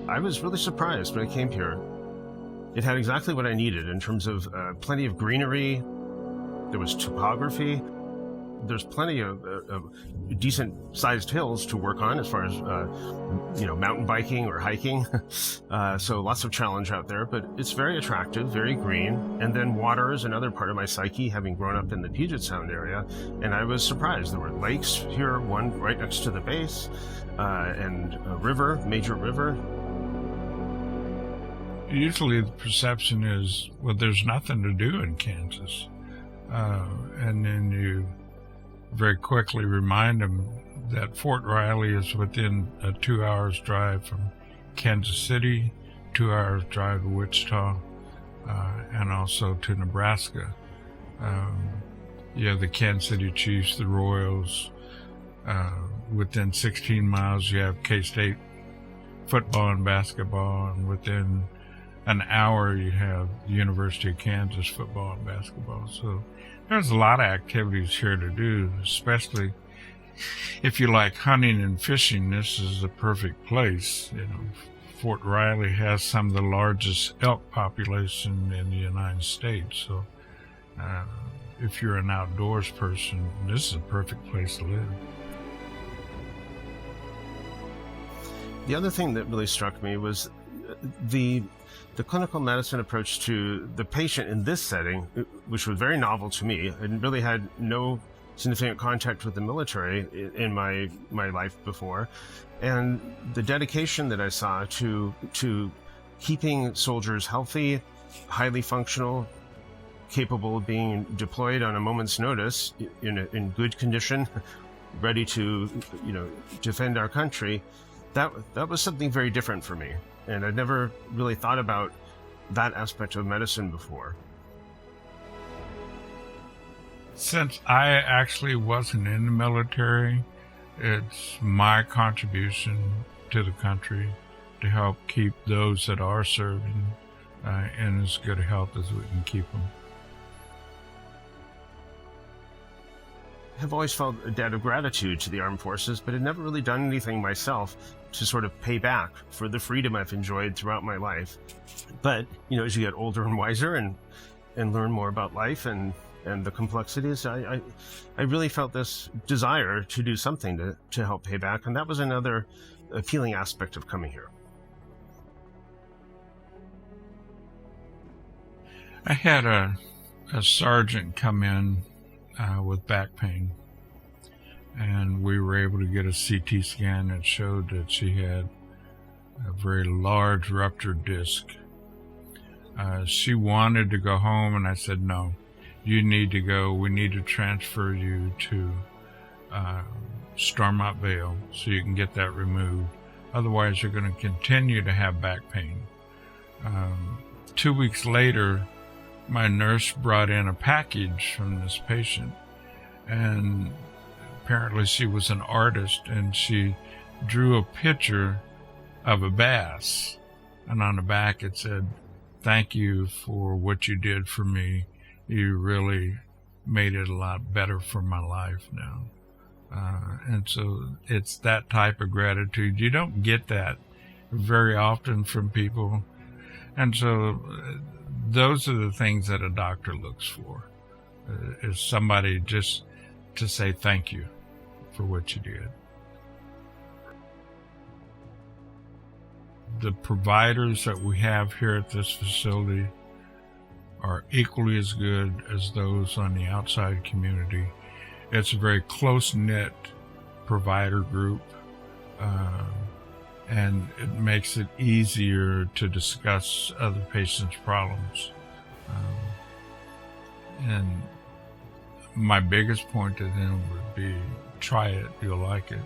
I was really surprised when I came here. It had exactly what I needed in terms of plenty of greenery. There was topography. There's plenty of decent-sized hills to work on as far as mountain biking or hiking. So lots of challenge out there, but it's very attractive, very green. And then water is another part of my psyche, having grown up in the Puget Sound area. And I was surprised. There were lakes here, one right next to the base, and a river, major river. Usually the perception is, well, there's nothing to do in Kansas. And then you very quickly remind them that Fort Riley is within a 2 hours drive from Kansas City, 2 hours drive to Wichita, and also to Nebraska. You have the Kansas City Chiefs, the Royals. Within 16 miles, you have K-State football and basketball, and within an hour, you have the University of Kansas football and basketball. So there's a lot of activities here to do, especially if you like hunting and fishing. This is the perfect place. Fort Riley has some of the largest elk population in the United States. So if you're an outdoors person, this is a perfect place to live. The other thing that really struck me was the clinical medicine approach to the patient in this setting, which was very novel to me. I really had no significant contact with the military in my life before. And the dedication that I saw to keeping soldiers healthy, highly functional, capable of being deployed on a moment's notice in good condition, ready to defend our country, that was something very different for me. And I'd never really thought about that aspect of medicine before. Since I actually wasn't in the military, it's my contribution to the country to help keep those that are serving in as good a health as we can keep them. I've always felt a debt of gratitude to the armed forces, but had never really done anything myself to sort of pay back for the freedom I've enjoyed throughout my life. But, as you get older and wiser and learn more about life and the complexities, I really felt this desire to do something to help pay back. And that was another appealing aspect of coming here. I had a sergeant come in with back pain, and we were able to get a CT scan that showed that she had a very large ruptured disc. She wanted to go home, and I said, no, you need to go. We need to transfer you to Stormont Vale so you can get that removed. Otherwise, you're going to continue to have back pain. 2 weeks later, my nurse brought in a package from this patient, and apparently she was an artist, and she drew a picture of a bass, and on the back it said, "Thank you for what you did for me. You really made it a lot better for my life now." And so it's that type of gratitude. You don't get that very often from people. And so those are the things that a doctor looks for, is somebody just to say thank you for what you did. The providers that we have here at this facility are equally as good as those on the outside community. It's a very close-knit provider group, and it makes it easier to discuss other patients' problems. And my biggest point to them would be, try it, you'll like it.